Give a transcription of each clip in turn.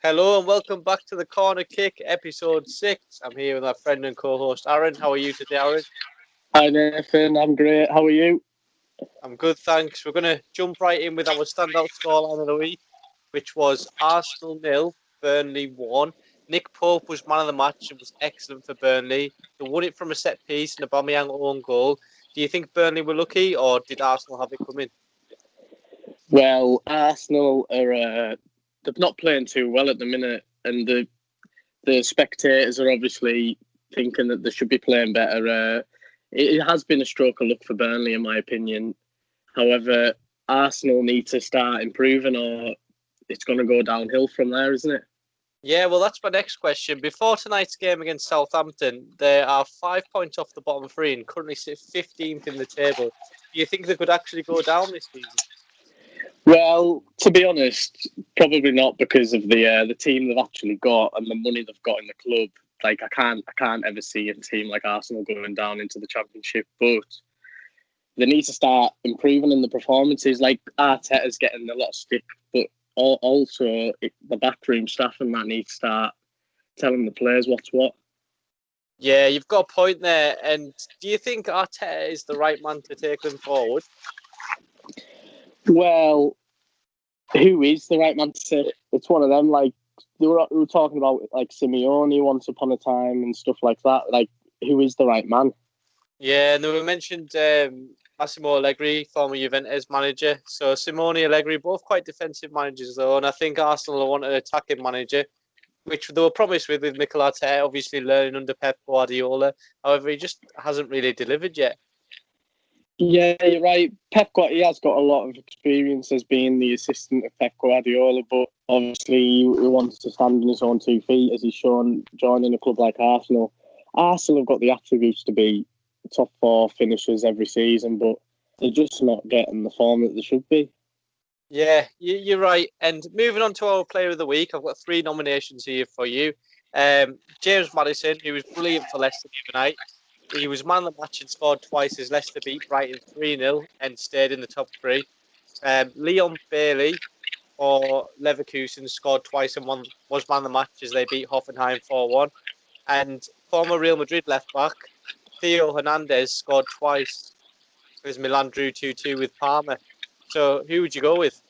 Hello and welcome back to the Corner Kick, episode 6. I'm here with my friend and co-host Aaron. How are you today, Aaron? Hi Nathan, I'm great. How are you? I'm good, thanks. We're going to jump right in with our standout scoreline of the week, which was Arsenal 0, Burnley 1. Nick Pope was man of the match and was excellent for Burnley. They won it from a set piece and a Aubameyang own goal. Do you think Burnley were lucky or did Arsenal have it coming? Well, Arsenal are they're not playing too well at the minute, and the spectators are obviously thinking that they should be playing better. It has been a stroke of luck for Burnley, in my opinion. However, Arsenal need to start improving, or it's going to go downhill from there, isn't it? Yeah, well, that's my next question. Before tonight's game against Southampton, they are 5 points off the bottom three and currently sit 15th in the table. Do you think they could actually go down this season? Well, to be honest, probably not, because of the team they've actually got and the money they've got in the club. Like, I can't ever see a team like Arsenal going down into the Championship, but they need to start improving in the performances. Like, Arteta's getting a lot of stick, but also the backroom staff and that need to start telling the players what's what. Yeah, you've got a point there. And do you think Arteta is the right man to take them forward? Well, who is the right man to say? It's one of them. Like, we were talking about like Simeone once upon a time and stuff like that. Like, who is the right man? Yeah, and we mentioned Massimo Allegri, former Juventus manager. So Simone Allegri, both quite defensive managers though, and I think Arsenal want an attacking manager, which they were promised with Mikel Arteta, obviously learning under Pep Guardiola. However, he just hasn't really delivered yet. Yeah, you're right. He has got a lot of experience as being the assistant of Pep Guardiola, but obviously he wants to stand on his own 2 feet, as he's shown joining a club like Arsenal. Arsenal have got the attributes to be top 4 finishers every season, but they're just not getting the form that they should be. Yeah, you're right. And moving on to our player of the week, I've got 3 nominations here for you. James Maddison, who was brilliant for Leicester the other night. He was man of the match and scored twice as Leicester beat Brighton 3-0 and stayed in the top 3. Leon Bailey for Leverkusen scored twice and was man of the match as they beat Hoffenheim 4-1. And former Real Madrid left-back Theo Hernandez scored twice as Milan drew 2-2 with Parma. So who would you go with?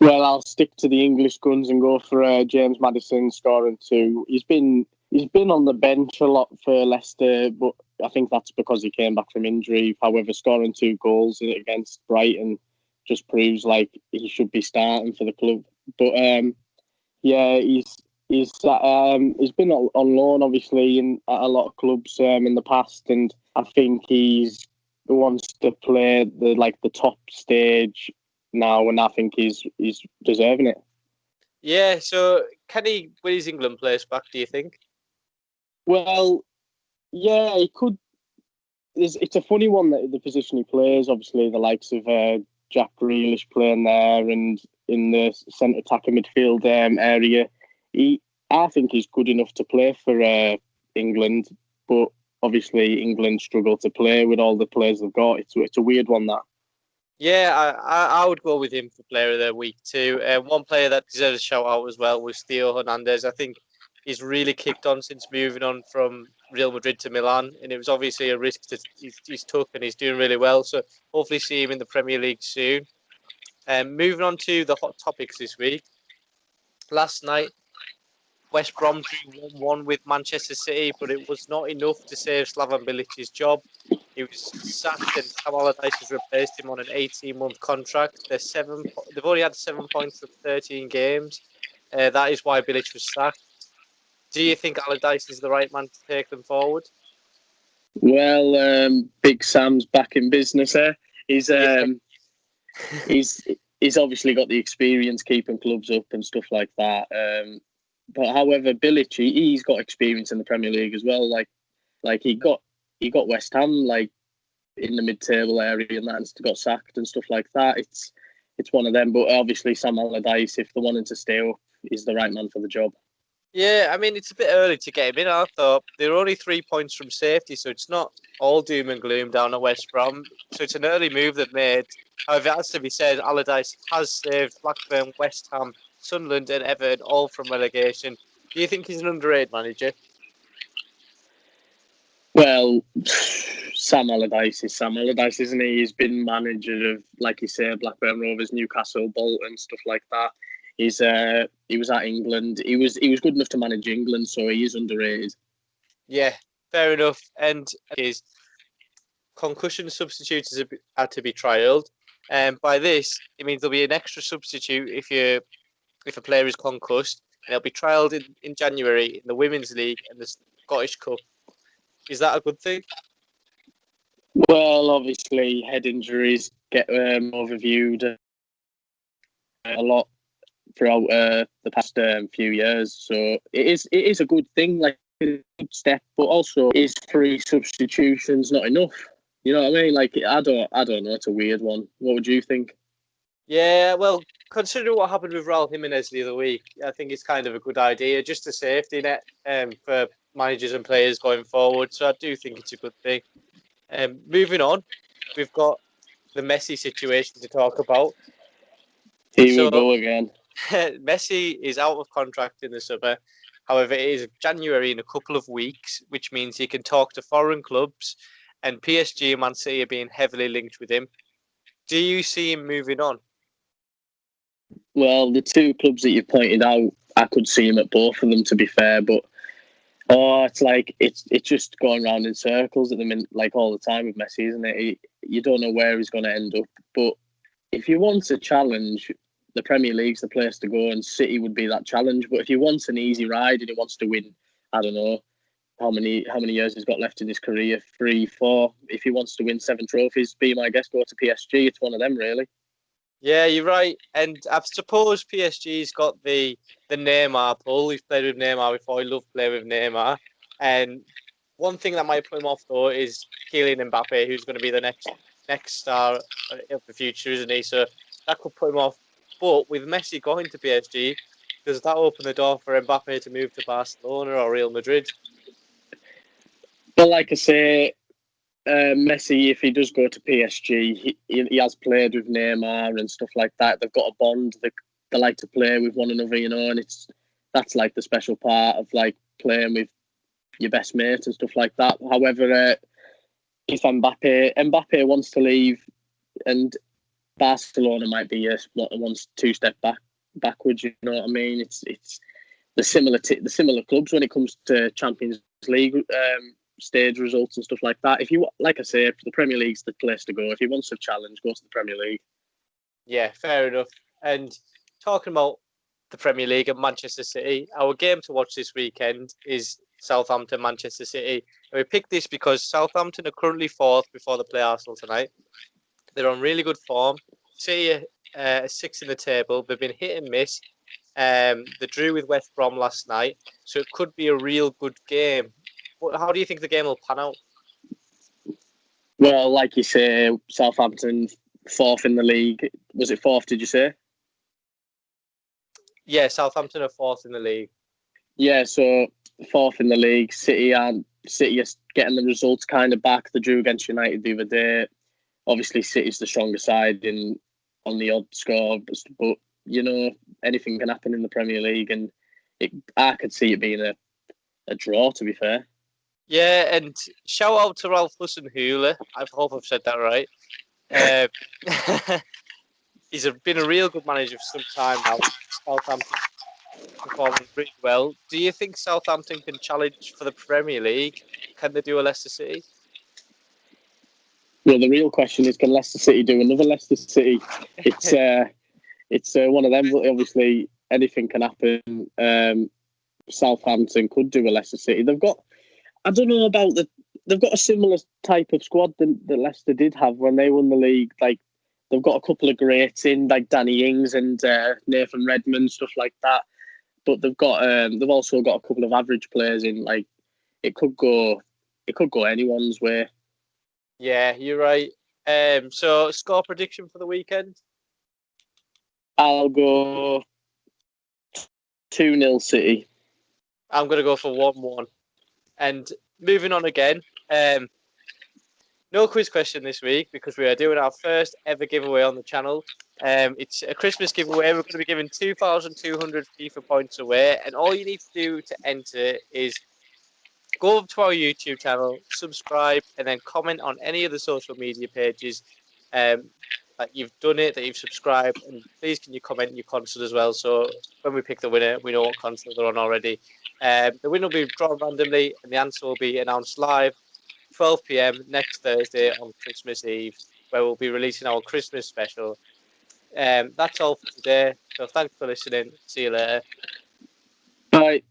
Well, I'll stick to the English guns and go for James Maddison scoring 2. He's been on the bench a lot for Leicester, but I think that's because he came back from injury. However, scoring 2 goals against Brighton just proves like he should be starting for the club. But yeah, he's been on loan obviously at a lot of clubs in the past, and I think he wants to play the top stage now, and I think he's deserving it. Yeah, so can he win his England place back, do you think? Well, yeah, he could. It's a funny one, that the position he plays. Obviously, the likes of Jack Grealish playing there, and in the centre attacker midfield area. I think he's good enough to play for England, but obviously England struggle to play with all the players they've got. It's a weird one, that. Yeah, I would go with him for player of the week too. One player that deserves a shout out as well was Theo Hernandez. I think he's really kicked on since moving on from Real Madrid to Milan, and it was obviously a risk that he's took, and he's doing really well. So hopefully see him in the Premier League soon. Moving on to the hot topics this week. Last night, West Brom drew 1-1 with Manchester City, but it was not enough to save Slaven Bilic's job. He was sacked, and Sam Allardyce has replaced him on an 18-month contract. They've only had 7 points from 13 games. That is why Bilic was sacked. Do you think Allardyce is the right man to take them forward? Well, Big Sam's back in business here. He's obviously got the experience keeping clubs up and stuff like that. But however, Bilic, he's got experience in the Premier League as well. Like he got West Ham like in the mid-table area and that, and got sacked and stuff like that. It's one of them. But obviously, Sam Allardyce, if they're wanting to stay up, is the right man for the job. Yeah, I mean, it's a bit early to get him in. I thought they were only 3 points from safety, so it's not all doom and gloom down at West Brom. So it's an early move they've made. However, it has to be said, Allardyce has saved Blackburn, West Ham, Sunderland, and Everton all from relegation. Do you think he's an underrated manager? Well, Sam Allardyce is Sam Allardyce, isn't he? He's been manager of, like you say, Blackburn Rovers, Newcastle, Bolton, stuff like that. He was at England. He was good enough to manage England, so he is underrated. Yeah, fair enough. And his concussion substitutes are to be trialled. And by this, it means there'll be an extra substitute if a player is concussed, and they'll be trialled in January in the Women's League and the Scottish Cup. Is that a good thing? Well, obviously, head injuries get overviewed a lot throughout the past few years. So it is a good thing, like a good step, but also is 3 substitutions not enough? You know what I mean? Like I don't know. It's a weird one. What would you think? Yeah, well, considering what happened with Raul Jimenez the other week, I think it's kind of a good idea, just a safety net for managers and players going forward. So I do think it's a good thing. Moving on, we've got the Messi situation to talk about. Here we So go again. Messi is out of contract in the summer. However, it is January in a couple of weeks, which means he can talk to foreign clubs, and PSG and Man City are being heavily linked with him. Do you see him moving on? Well, the 2 clubs that you pointed out, I could see him at both of them. To be fair, but it's like it's just going round in circles at the minute, like all the time with Messi, isn't it? You don't know where he's going to end up. But if you want a challenge, the Premier League's the place to go, and City would be that challenge. But if he wants an easy ride and he wants to win, I don't know how many years he's got left in his career, 3, 4. If he wants to win 7 trophies, be my guest, go to PSG. It's one of them, really. Yeah, you're right. And I suppose PSG's got the Neymar pull. He's played with Neymar before. He loved playing with Neymar. And one thing that might put him off though is Kylian Mbappe, who's going to be the next star of the future, isn't he? So that could put him off. But with Messi going to PSG, does that open the door for Mbappe to move to Barcelona or Real Madrid? But like I say, Messi, if he does go to PSG, he has played with Neymar and stuff like that. They've got a bond. They like to play with one another, you know, and that's like the special part of like playing with your best mate and stuff like that. However, if Mbappe wants to leave, and Barcelona might be one 2 step backwards. You know what I mean? It's the similar clubs when it comes to Champions League stage results and stuff like that. If you, like I say, the Premier League's the place to go. If he wants a challenge, go to the Premier League. Yeah, fair enough. And talking about the Premier League and Manchester City, our game to watch this weekend is Southampton, Manchester City. And we picked this because Southampton are currently 4th before they play Arsenal tonight. They're on really good form. City are 6th in the table. They've been hit and miss. They drew with West Brom last night, so it could be a real good game. How do you think the game will pan out? Well, like you say, Southampton 4th in the league. Was it 4th? Did you say? Yeah, Southampton are 4th in the league. Yeah, so 4th in the league. City are getting the results kind of back. They drew against United the other day. Obviously, City's the stronger side on the odd score, but you know anything can happen in the Premier League, and I could see it being a draw. To be fair. Yeah, and shout out to Ralph Hula. I hope I've said that right. He's been a real good manager for some time now. Southampton performing really well. Do you think Southampton can challenge for the Premier League? Can they do a Leicester City? Well, the real question is, can Leicester City do another Leicester City? It's one of them. Obviously, anything can happen. Southampton could do a Leicester City. I don't know about they've got a similar type of squad that Leicester did have when they won the league. Like they've got a couple of greats in, like Danny Ings and Nathan Redmond, stuff like that. But they've also got a couple of average players in. Like it could go anyone's way. Yeah, you're right. So score prediction for the weekend? I'll go 2-0 City. I'm going to go for 1-1. And moving on again, no quiz question this week because we are doing our first ever giveaway on the channel. It's a Christmas giveaway. We're going to be giving 2,200 FIFA points away, and all you need to do to enter is go up to our YouTube channel, subscribe, and then comment on any of the social media pages that you've done it, that you've subscribed, and please can you comment your console as well, so when we pick the winner, we know what console they're on already. The winner will be drawn randomly, and the answer will be announced live 12 p.m. next Thursday on Christmas Eve, where we'll be releasing our Christmas special. That's all for today. So thanks for listening. See you later. Bye.